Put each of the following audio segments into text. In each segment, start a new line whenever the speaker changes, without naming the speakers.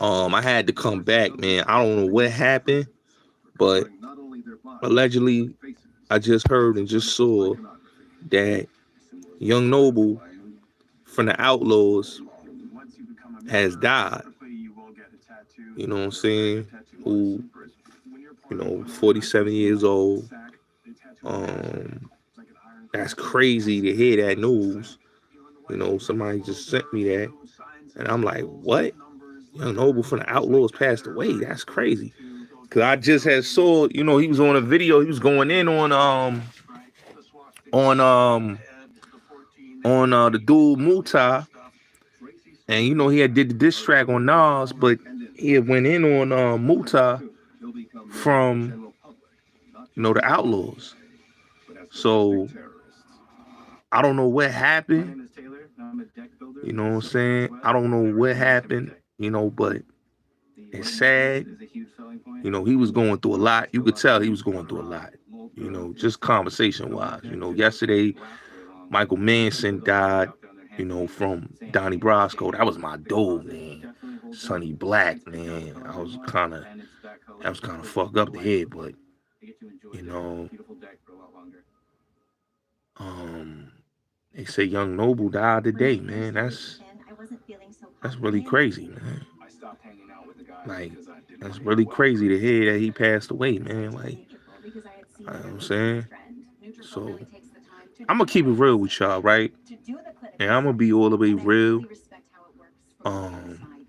I had to come back, man. I don't know what happened, but allegedly, I just heard and just saw that Young Noble from the Outlaws has died. You know what I'm saying? Who, 47 years old. Um, that's crazy to hear that news. Somebody just sent me that, and I'm like, what? Young Noble from the Outlaws passed away. That's crazy. Cause I just had saw, he was on a video. He was going in on the dude Muta, and he had did the diss track on Nas, but he had went in on Muta from the Outlaws. So I don't know what happened. You know what I'm saying? I don't know what happened. But it's sad. He was going through a lot. You could tell he was going through a lot. Just conversation wise. Yesterday Michael Manson died. From Donnie Brasco. That was my dude, man. Sonny Black, man. I was kind of fucked up the head, but you know, um, they say Young Noble died today, man. That's really crazy, man. Like, that's really crazy to hear that he passed away, man. Like, you know what I'm saying? So, I'm gonna keep it real with y'all, right? And I'm gonna be all the way real. Um,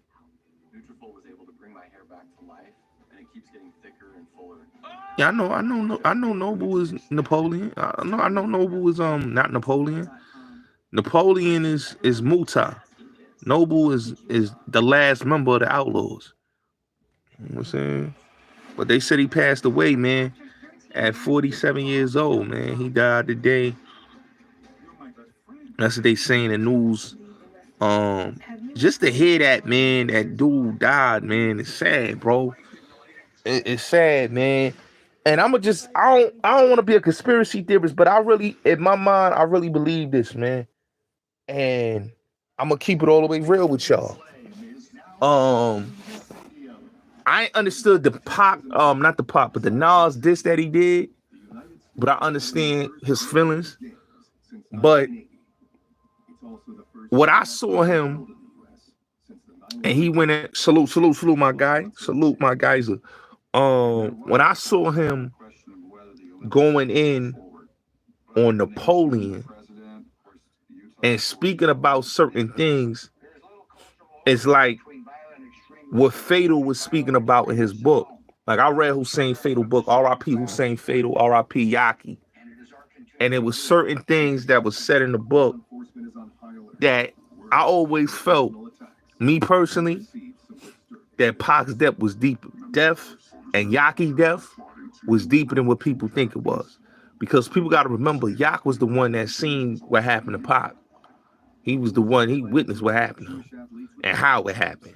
yeah, I know Noble is Napoleon. I know Noble is not Napoleon. Napoleon is Muta. Noble is the last member of the Outlaws. You know what I'm saying? But they said he passed away, man, at 47 years old, man. He died today. That's what they say in the news. Um, just to hear that, man, that dude died, man, it's sad, bro. It's sad, man. And I don't want to be a conspiracy theorist, but I really, in my mind, I really believe this, man. And I'm gonna keep it all the way real with y'all. Um, I understood the pop, not the pop, but the Nas diss that he did. But I understand his feelings. But what I saw him, and he went at salute my guy, salute my geyser. When I saw him going in on Napoleon and speaking about certain things, it's like what Fatal was speaking about in his book. Like I read Hussein Fatal book, R.i.p Hussein Fatal, R.i.p Yaki. And it was certain things that was said in the book that I always felt, me personally, that Pac's death was deep. Death and Yaki's death was deeper than what people think it was. Because people got to remember, Yak was the one that seen what happened to Pac. He was the one, he witnessed what happened to him and how it happened.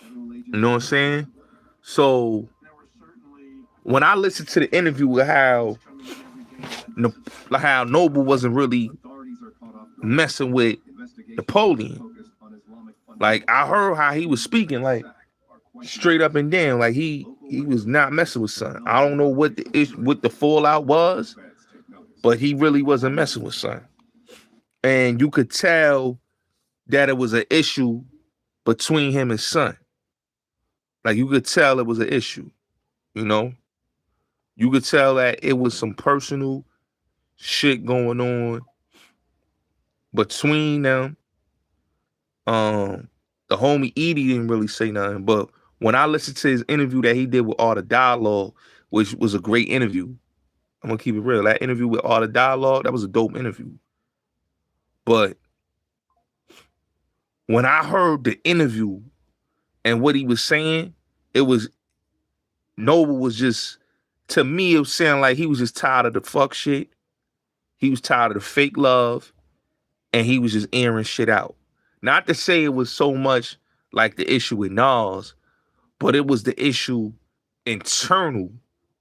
You know what I'm saying? So when I listened to the interview with how Noble wasn't really messing with Napoleon, like I heard how he was speaking, like straight up and down, like he was not messing with Son. I don't know what the fallout was, but he really wasn't messing with Son, and you could tell that it was an issue between him and Son. Like you could tell it was an issue, you know. You could tell that it was some personal shit going on between them. The homie Edie didn't really say nothing, but when I listened to his interview that he did with All the Dialogue, which was a great interview, I'm gonna keep it real. That interview with All the Dialogue, that was a dope interview. But when I heard the interview and what he was saying, it was Noble was just, to me, it was sounding like he was just tired of the fuck shit. He was tired of the fake love, and he was just airing shit out. Not to say it was so much like the issue with Nas, but it was the issue internal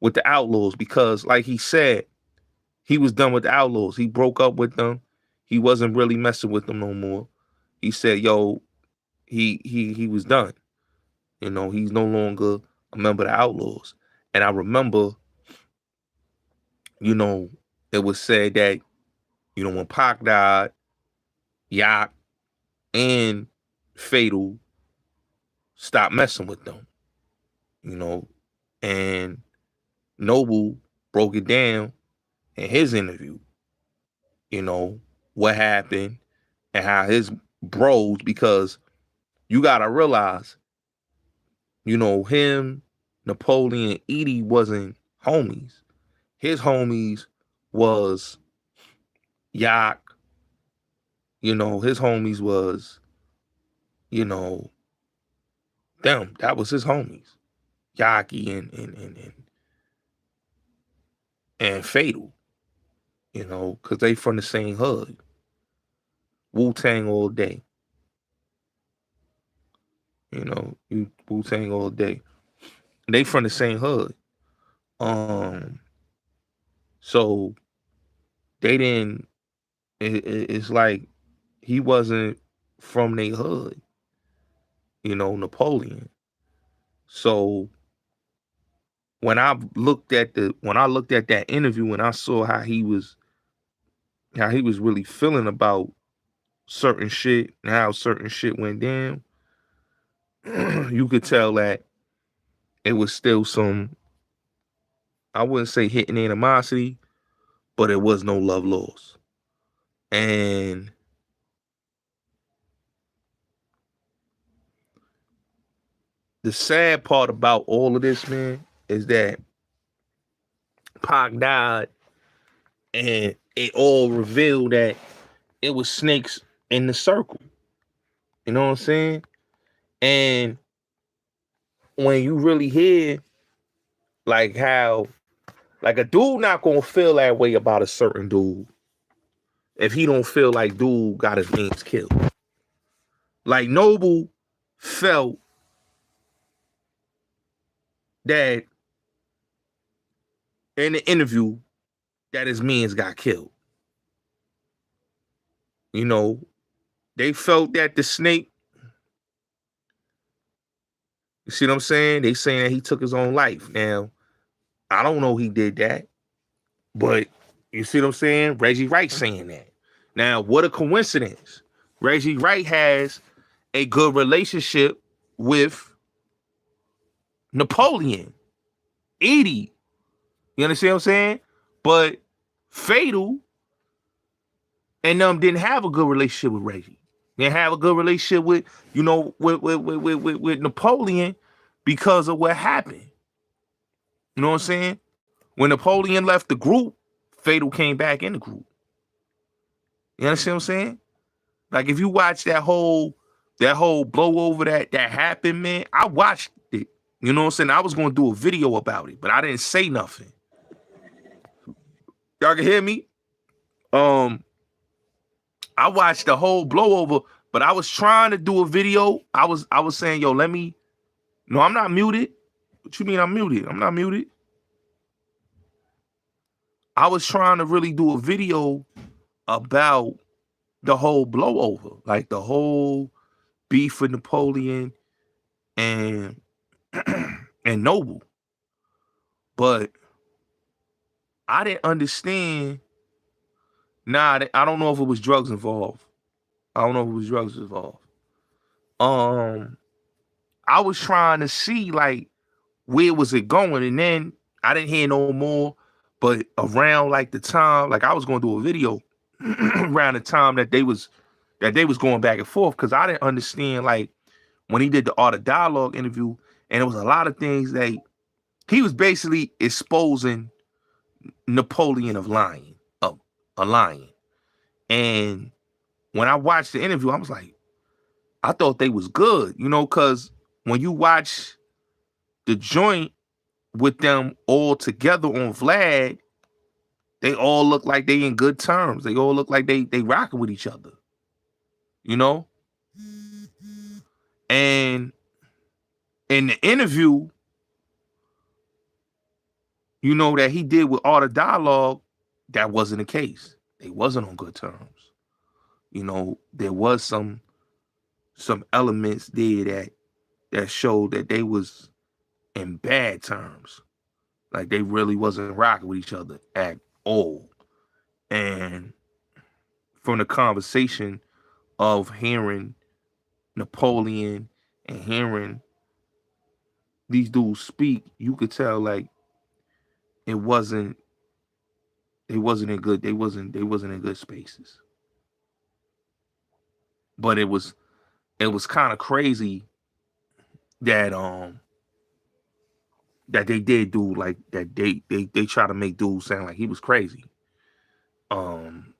with the Outlaws because, like he said, he was done with the Outlaws. He broke up with them. He wasn't really messing with them no more. He said, "Yo, he was done." You know, he's no longer a member of the Outlawz. And I remember, you know, it was said that, you know, when Pac died, Yacht and Fatal stopped messing with them, you know, and Noble broke it down in his interview, you know, what happened and how his bros, because you gotta realize, you know, him, Napoleon, Edie wasn't homies. His homies was Yacht, you know, his homies was, you know, them. That was his homies. Yaki and Fatal, you know, because they from the same hood. Wu-Tang all day. You know, Wu-Tang all day. They from the same hood. Um, so they didn't. It's like he wasn't from their hood. You know, Napoleon. So when I looked at that interview and I saw how he was really feeling about certain shit and how certain shit went down, you could tell that it was still some, I wouldn't say hitting animosity, but it was no love lost. And the sad part about all of this, man, is that Pac died and it all revealed that it was snakes in the circle. You know what I'm saying? And when you really hear like how, like, a dude not gonna feel that way about a certain dude if he don't feel like dude got his mans killed. Like Noble felt that in the interview that his mans got killed. You know, they felt that the snake, you see what I'm saying? They saying that he took his own life. Now, I don't know he did that, but you see what I'm saying? Reggie Wright saying that. Now, what a coincidence. Reggie Wright has a good relationship with Napoleon, Edie. You understand what I'm saying? But Fatal and them didn't have a good relationship with Reggie. They didn't have a good relationship with, you know, with Napoleon because of what happened. You know what I'm saying? When Napoleon left the group, Fatal came back in the group. You understand what I'm saying? Like if you watch that whole blow over that happened, man, I watched it. You know what I'm saying? I was gonna do a video about it, but I didn't say nothing. Y'all can hear me? I watched the whole blowover, but I was trying to do a video. I was saying, yo, let me. No, I'm not muted. What you mean I'm muted? I'm not muted. I was trying to really do a video about the whole blowover, like the whole beef with Napoleon and and Noble. But I didn't understand. Nah, I don't know if it was drugs involved. I don't know if it was drugs involved. I was trying to see like where was it going, and then I didn't hear no more. But around like the time, like I was going to do a video around the time that they was going back and forth, because I didn't understand like when he did the Art of Dialogue interview, and it was a lot of things that he was basically exposing Napoleon of lying, of a lying. And when I watched the interview, I was like, I thought they was good, you know, because when you watch the joint with them all together on Vlad, they all look like they in good terms. They all look like they rocking with each other, you know? And in the interview, you know, that he did with Art of Dialogue, that wasn't the case. They wasn't on good terms. You know, there was some elements there that that showed that they was in bad terms. Like they really wasn't rocking with each other at all. And from the conversation of hearing Napoleon and hearing these dudes speak, you could tell like it wasn't they wasn't in good spaces. But it was kind of crazy that that they did do like that they try to make dudes sound like he was crazy. Um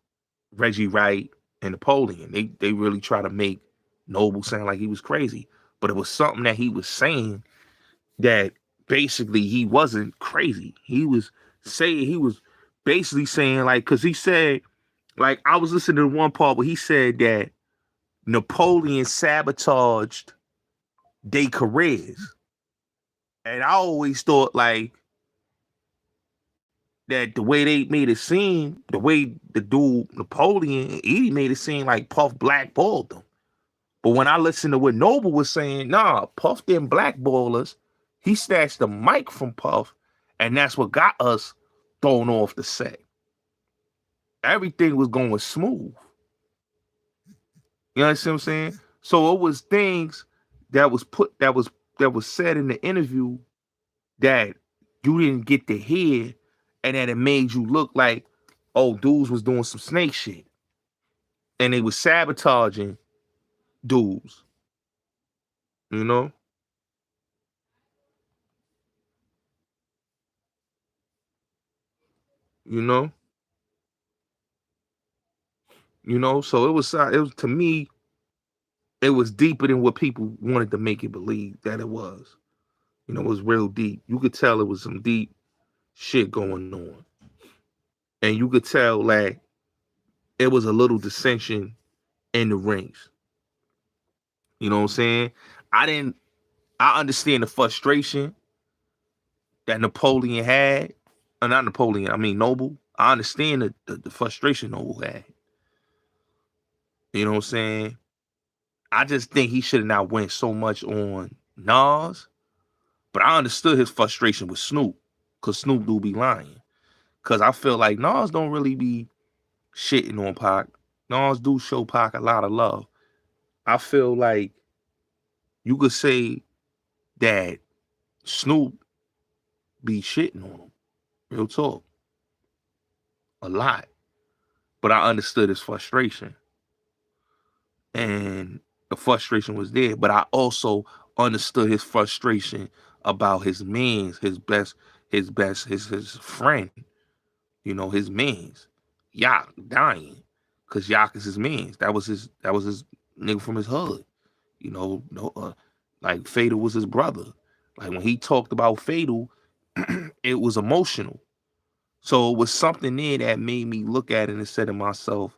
Reggie Wright and Napoleon, they really try to make Noble sound like he was crazy. But it was something that he was saying that basically he wasn't crazy. He was basically saying like, cause he said, like I was listening to one part where he said that Napoleon sabotaged their careers. And I always thought like that the way they made it seem, the way the dude Napoleon and Edie made it seem like Puff blackballed them. But when I listened to what Noble was saying, nah, Puff didn't blackball us. He snatched the mic from Puff, and that's what got us thrown off the set. Everything was going smooth. You understand what I'm saying? So it was things that was that was said in the interview that you didn't get to hear, and that it made you look like, oh, dudes was doing some snake shit. And they was sabotaging dudes. You know? You know? You know, so it was to me, it was deeper than what people wanted to make it believe that it was. You know, it was real deep. You could tell it was some deep shit going on. And you could tell like it was a little dissension in the rings. You know what I'm saying? I didn't I understand the frustration that Napoleon had. Not Napoleon, I mean Noble. I understand the frustration Noble had. You know what I'm saying? I just think he should have not went so much on Nas. But I understood his frustration with Snoop, because Snoop do be lying. Because I feel like Nas don't really be shitting on Pac. Nas do show Pac a lot of love. I feel like you could say that Snoop be shitting on him. Real talk. A lot. But I understood his frustration. And the frustration was there. But I also understood his frustration about his mans, his friend. You know, his mans. Yak dying. Cause Yak is his mans. That was his nigga from his hood. You know, like Fatal was his brother. Like when he talked about Fatal, it was emotional. So it was something there that made me look at it and say to myself,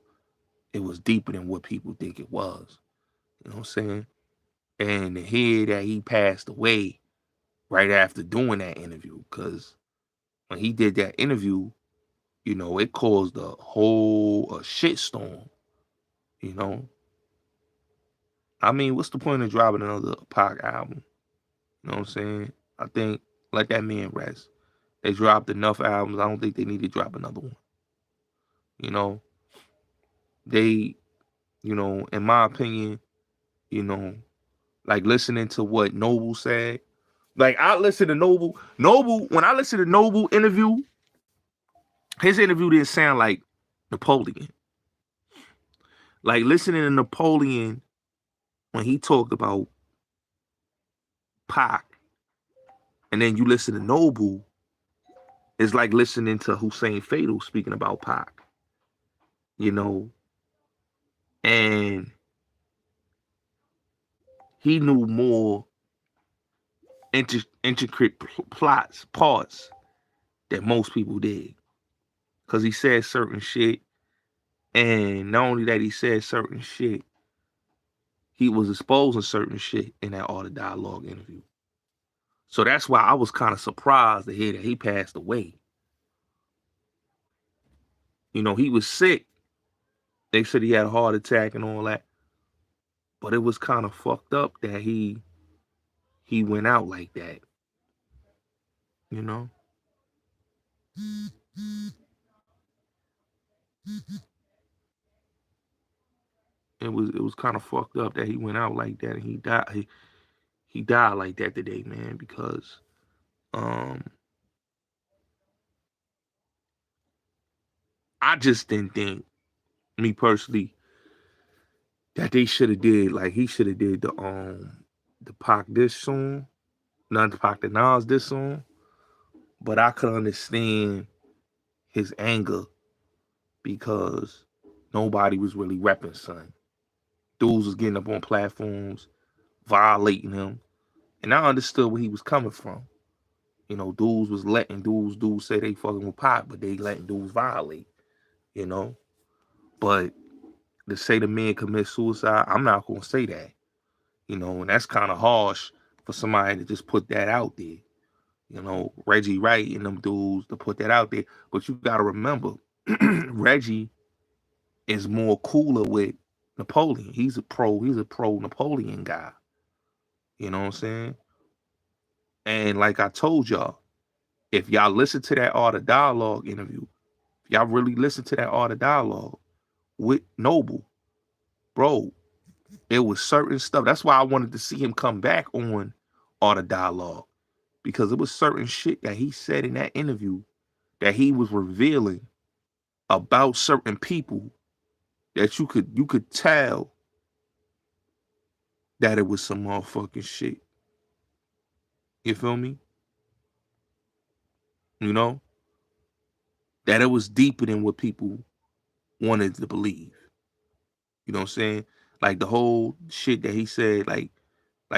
it was deeper than what people think it was. You know what I'm saying? And to hear that he passed away right after doing that interview, because when he did that interview, you know, it caused a whole shitstorm. You know, I mean, what's the point of dropping another Pac album? You know what I'm saying? I think let that man rest. They dropped enough albums. I don't think they need to drop another one. You know, they, you know, in my opinion, you know, like listening to what Noble said. Like I listened to Noble. When I listened to Noble interview, his interview didn't sound like Napoleon. Like listening to Napoleon when he talked about Pac, and then you listen to Noble, it's like listening to Hussein Fatal speaking about Pac, you know, and he knew more intricate parts that most people did, because he said certain shit, and not only that he said certain shit, he was exposing certain shit in that Art of Dialogue interview. So that's why I was kind of surprised to hear that he passed away. You know, he was sick. They said he had a heart attack and all that. But it was kind of fucked up that he he went out like that. You know? It was kind of fucked up that he went out like that and he died. He died like that today, man, because I just didn't think, me personally, that they should have did, like, he should have did the Pac this song, not the Pac the Nas this song, but I could understand his anger because nobody was really repping son. Dudes was getting up on platforms, violating him, and I understood where he was coming from. You know, dudes was letting dudes say they fucking with Pac, but they letting dudes violate, you know? But to say the man commit suicide, I'm not gonna say that. You know, and that's kind of harsh for somebody to just put that out there. You know, Reggie Wright and them dudes to put that out there. But you gotta remember, Reggie is more cooler with Napoleon. He's a pro Napoleon guy. You know what I'm saying? And like I told y'all, if y'all listen to that Art of Dialogue interview, if y'all really listen to that Art of Dialogue with Noble, bro, it was certain stuff. That's why I wanted to see him come back on Art of Dialogue, because it was certain shit that he said in that interview that he was revealing about certain people that you could tell that it was some motherfucking shit. You feel me? You know? That it was deeper than what people wanted to believe. You know what I'm saying? Like the whole shit that he said, like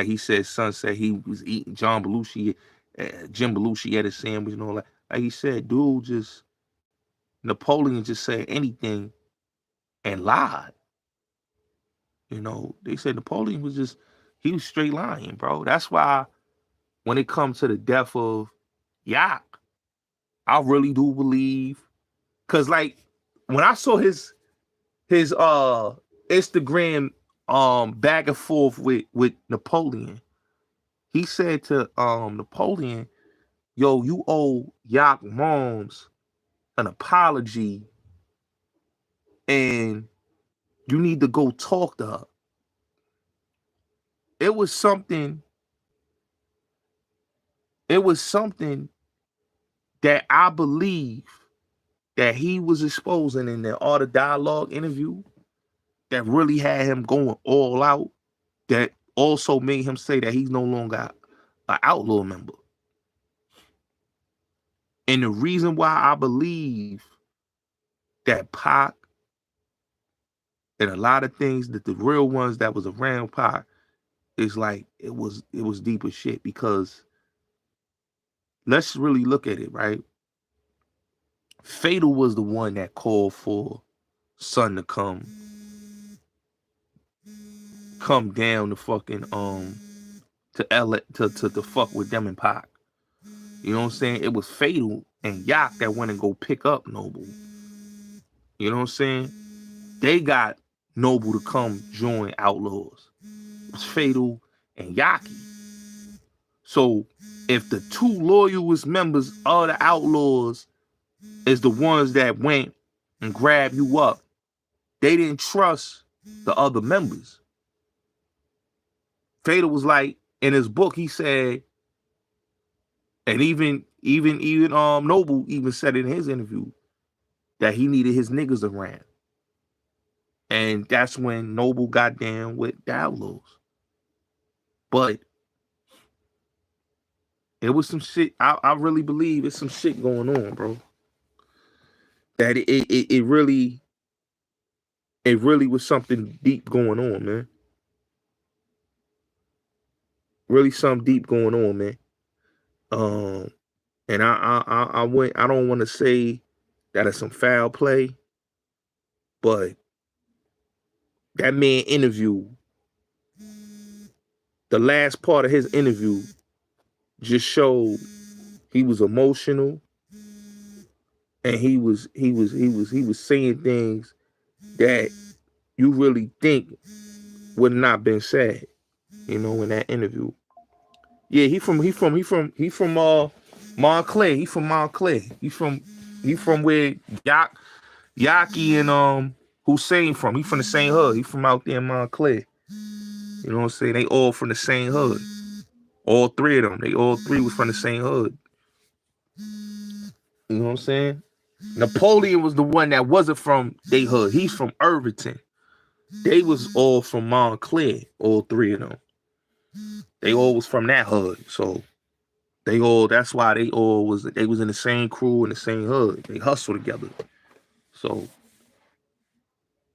he said, son said he was eating Jim Belushi at a sandwich and all that. Like he said, dude, just Napoleon just said anything and lied. You know, they said Napoleon he was straight lying, bro. That's why when it comes to the death of Yak, I really do believe, cause like when I saw his Instagram back and forth with Napoleon, he said to Napoleon, yo, you owe Yak moms an apology and you need to go talk to her. It was something that I believe that he was exposing in the Art of Dialogue interview that really had him going all out, that also made him say that he's no longer an Outlaw member. And the reason why I believe that Pac and a lot of things, that the real ones that was around Pac, is like it was deeper shit, because let's really look at it, right? Fatal was the one that called for Son to come down to fucking to LA to fuck with them and Pac. You know what I'm saying? It was Fatal and Yak that went and go pick up Noble. You know what I'm saying? They got Noble to come join Outlawz. It was Fatal and Yaki. So if the two loyalist members of the Outlawz is the ones that went and grabbed you up, they didn't trust the other members. Fatal was like, in his book, he said, and even Noble even said in his interview that he needed his niggas around. And that's when Noble got down with the Outlawz. But it was some shit. I really believe it's some shit going on, bro. That it really was something deep going on, man. Really something deep going on, man. And I don't want to say that it's some foul play, but that man interview, the last part of his interview just showed he was emotional, and he was saying things that you really think would not been said, you know, in that interview. Yeah, he from Montclair. He from Montclair. He from where Yaki and Hussein from. He from the same hood. He from out there in Montclair. You know what I'm saying? They all from the same hood. All three of them. They all three was from the same hood. You know what I'm saying? Napoleon was the one that wasn't from they hood. He's from Irvington. They was all from Montclair. All three of them. They all was from that hood. So that's why they was in the same crew in the same hood. They hustle together. So,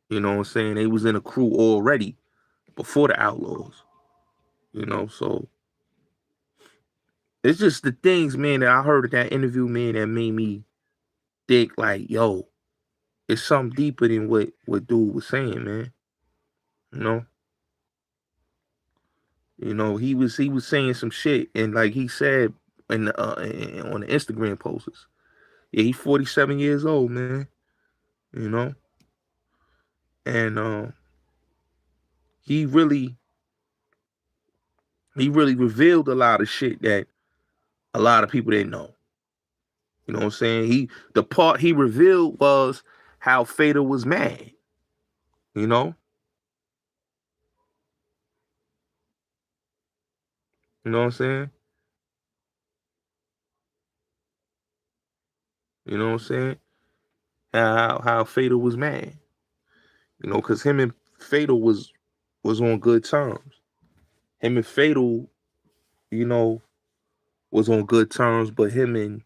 you know what I'm saying? They was in a crew already before the Outlawz. You know, so it's just the things, man, that I heard at that interview, man, that made me think like, yo, it's something deeper than what dude was saying, man. You know? He was saying some shit, and like he said on the Instagram posts, yeah, he's 47 years old, man. You know, and he really revealed a lot of shit that a lot of people didn't know. You know what I'm saying? The part he revealed was how Fader was mad. You know, you know what I'm saying? You know what I'm saying? How Fader was mad. You know, because him and Fader was on good terms. Him and Fatal, you know, was on good terms, but him and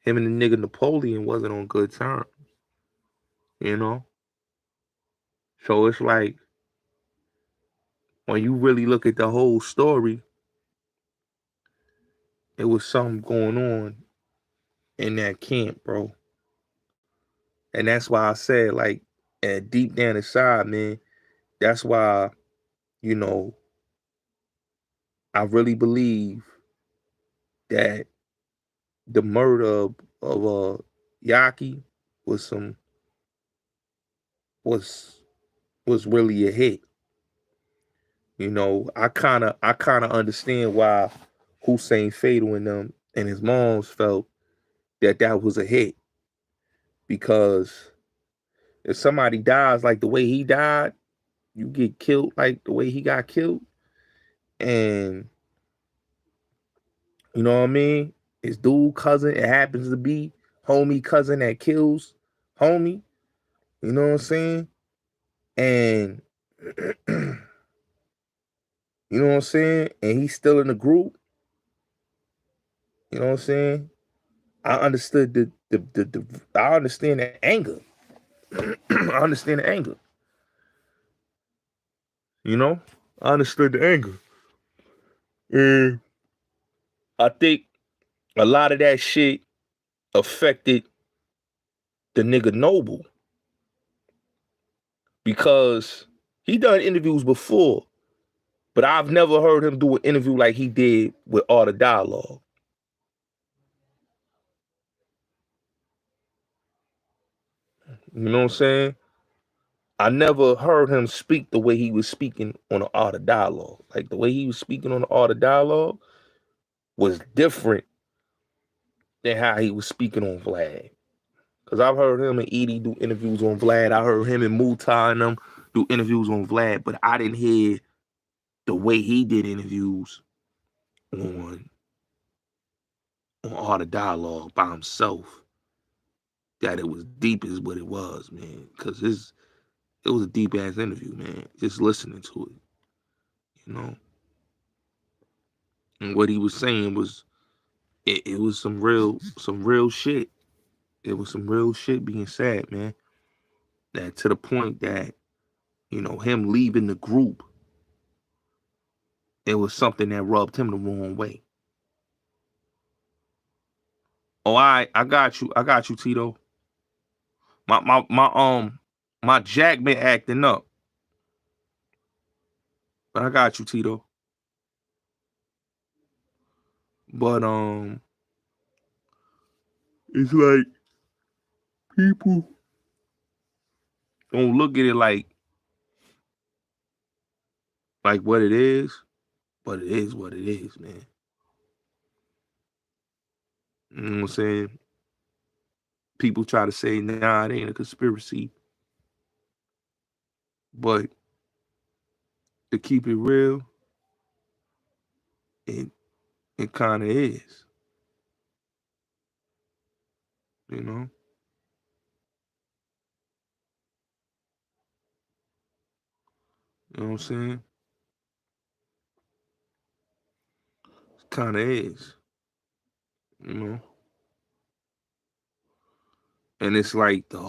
the nigga Napoleon wasn't on good terms. You know? So it's like when you really look at the whole story, it was something going on in that camp, bro. And that's why I said, like, deep down inside, man, that's why, you know, I really believe that the murder of Yaki was some was was really a hit. You know, I kinda understand why Hussein Fatal and them and his moms felt that was a hit, because if somebody dies like the way he died, you get killed like the way he got killed, and you know what I mean? His dude cousin, it happens to be homie cousin that kills homie. You know what I'm saying? And you know what I'm saying? And he's still in the group. You know what I'm saying? I understood the I understand the anger. I understand the anger. You know? I understood the anger. And I think a lot of that shit affected the nigga Noble, because he done interviews before, but I've never heard him do an interview like he did with All the Dialogue. You know what I'm saying? I never heard him speak the way he was speaking on the Art of Dialogue. Like the way he was speaking on the Art of Dialogue was different than how he was speaking on Vlad. Cause I've heard him and Edie do interviews on Vlad. I heard him and Muta and them do interviews on Vlad, but I didn't hear the way he did interviews on Art of Dialogue by himself. That it was deep as what it was, man. Cause it was a deep ass interview, man. Just listening to it, you know. And what he was saying was it was some real shit. It was some real shit being said, man. That to the point that, you know, him leaving the group, it was something that rubbed him the wrong way. Oh, I got you. I got you, Tito. My jack been acting up. But I got you, Tito. But it's like people don't look at it like what it is. But it is what it is, man. You know what I'm saying? People try to say, nah, it ain't a conspiracy. But to keep it real, it it kind of is, you know? You know what I'm saying? It kind of is, you know? And it's like the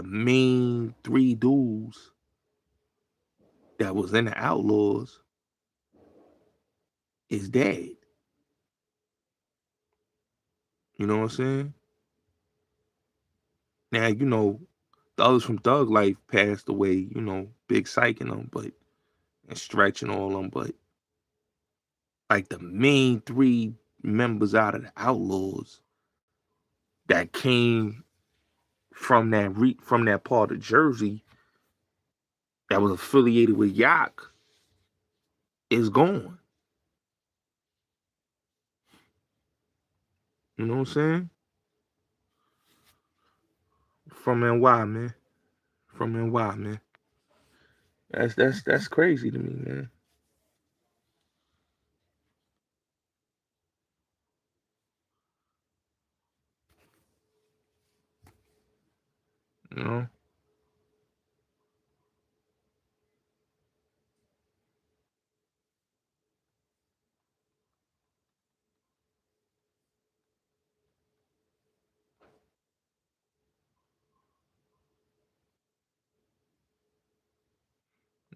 main three dudes that was in the Outlawz is dead. You know what I'm saying? Now, the others from Thug Life passed away, Big Psych and them, and Stretch and all them, but like the main three members out of the Outlawz that came from that part of Jersey that was affiliated with Yak is gone. You know what I'm saying? From NY, man. From NY, man. That's crazy to me, man. You know?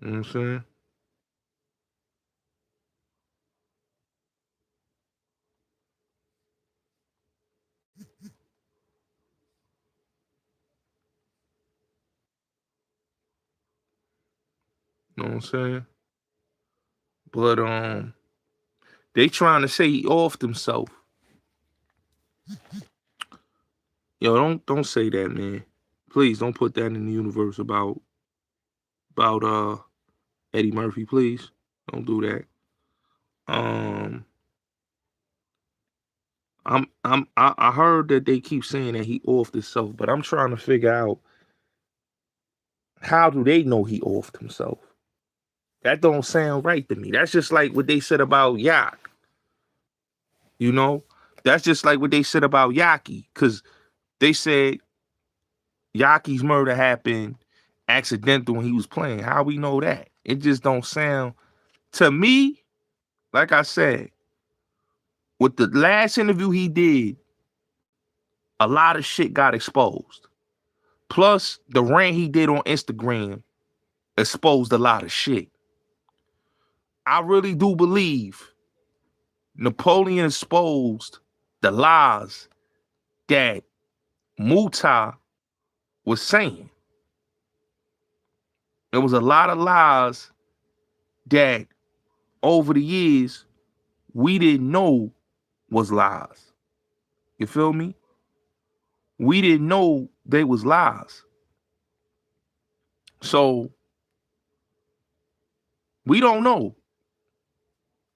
You know what I'm saying? You know what I'm saying? But they trying to say he offed himself. Yo, don't say that, man. Please don't put that in the universe about Eddie Murphy, please. Don't do that. Um I heard that they keep saying that he offed himself, but I'm trying to figure out how do they know he offed himself? That don't sound right to me. That's just like what they said about Yak, you know? That's just like what they said about Yaki, because they said Yaki's murder happened accidental when he was playing. How we know that? It just don't sound to me, like I said, with the last interview he did, a lot of shit got exposed. Plus, the rant he did on Instagram exposed a lot of shit. I really do believe Napoleon exposed the lies that Muta was saying. There was a lot of lies that over the years we didn't know was lies. You feel me? We didn't know they was lies. So we don't know.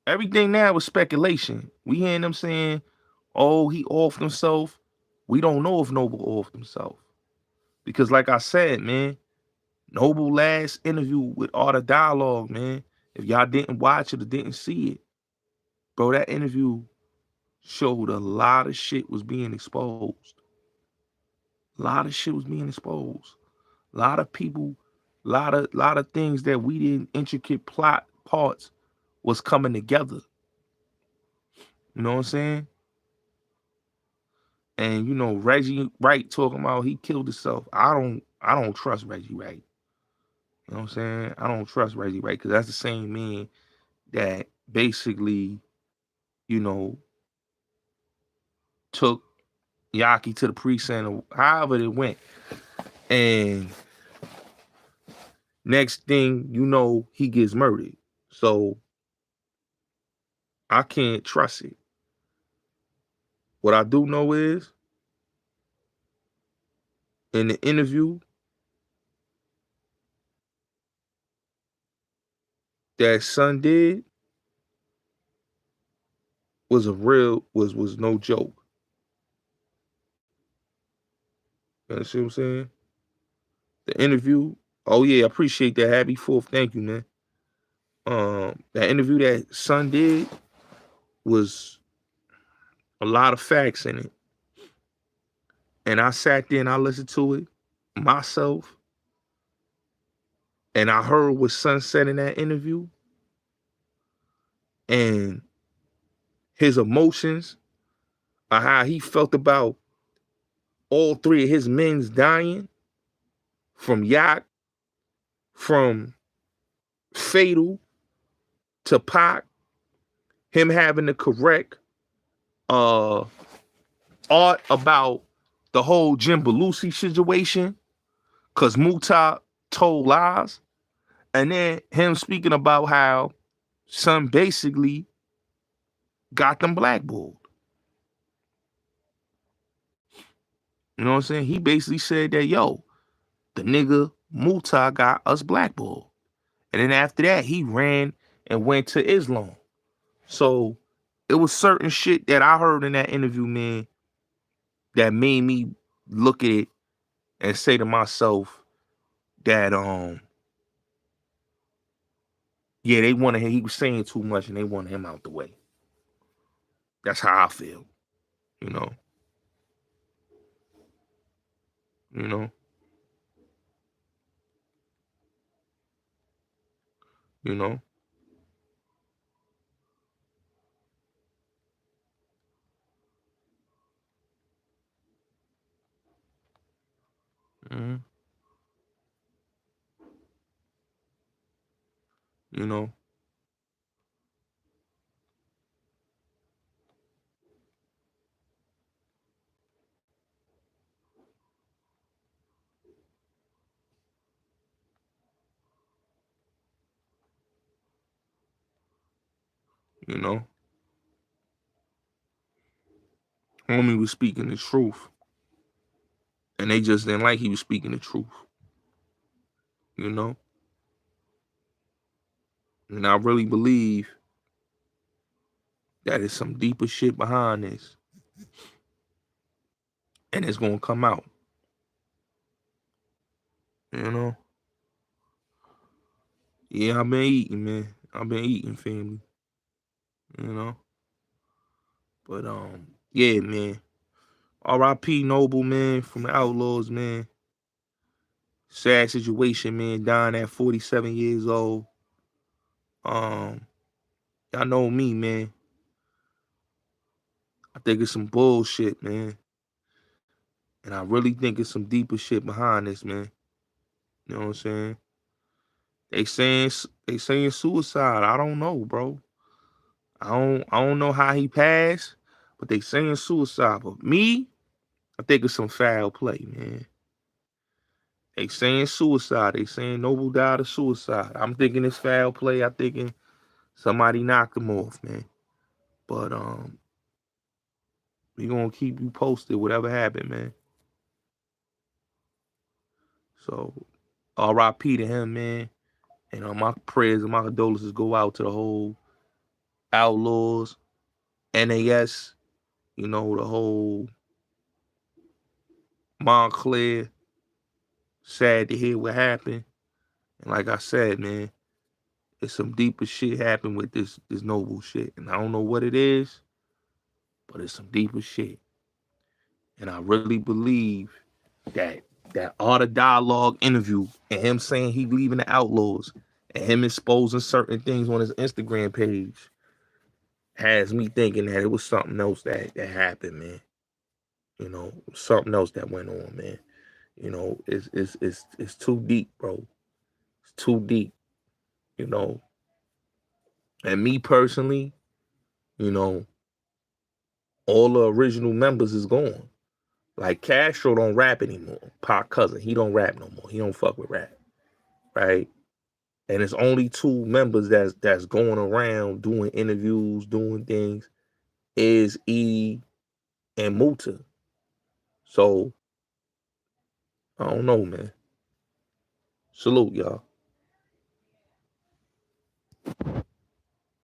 Everything now is speculation. We hearing them saying, oh, he offed himself. We don't know if Noble offed himself. Because like I said, man, Noble last interview with Art of Dialogue, man. If y'all didn't watch it or didn't see it, bro, that interview showed a lot of shit was being exposed. A lot of shit was being exposed. A lot of people, lot of things that we didn't intricate plot parts was coming together. You know what I'm saying? And Reggie Wright talking about he killed himself. I don't trust Reggie Wright. You know what I'm saying? I don't trust Reggie Wright because that's the same man that basically, you know, took Yaki to the precinct or however it went. And next thing you know, he gets murdered. So I can't trust it. What I do know is in the interview, that son did was no joke. You understand what I'm saying? The interview. Oh yeah, I appreciate that. Happy 4th. Thank you, man. That interview that son did was a lot of facts in it. And I sat there and I listened to it myself. And I heard what son said in that interview. And his emotions, or how he felt about all 3 of his men's dying, from Yacht, from Fatal to Pac, him having to correct art about the whole Jim Belushi situation, because Muta told lies, and then him speaking about how son basically got them blackballed. You know what I'm saying? He basically said that, yo, the nigga Muta got us blackballed. And then after that, he ran and went to Islam. So it was certain shit that I heard in that interview, man, that made me look at it and say to myself that yeah, they wanted him, he was saying too much and they wanted him out the way. That's how I feel, you know. You know. You know. Mm-hmm. You know. You know. Homie was speaking the truth. And they just didn't like he was speaking the truth. You know? And I really believe that there's some deeper shit behind this. And it's gonna come out. You know? Yeah, I've been eating, man. I've been eating, family. You know? But yeah, man. R.i.p Noble, man, from the Outlawz, man. Sad situation, man, dying at 47 years old. Y'all know me, man. I think it's some bullshit, man. And I really think it's some deeper shit behind this, man. You know what I'm saying? They saying suicide. I don't know, bro. I don't know how he passed, but they saying suicide. But me, I think it's some foul play, man. They saying suicide. They saying Noble died of suicide. I'm thinking it's foul play. I'm thinking somebody knocked him off, man. But we gonna keep you posted, whatever happened, man. So R.I.P to him, man. And my prayers and my condolences go out to the whole Outlawz, NAS, you know, the whole Montclair. Sad to hear what happened. And like I said, man, it's some deeper shit happened with this Noble shit. And I don't know what it is, but it's some deeper shit. And I really believe that Art of Dialogue interview and him saying he leaving the Outlawz and him exposing certain things on his Instagram page has me thinking that it was something else that happened, man. You know, something else that went on, man. You know, it's too deep, bro. It's too deep, you know. And me personally, you know, all the original members is gone. Like Castro don't rap anymore. Pac cousin, he don't rap no more. He don't fuck with rap, right? And it's only 2 members that's going around doing interviews, doing things, is E and Muta. So I don't know, man. Salute, y'all.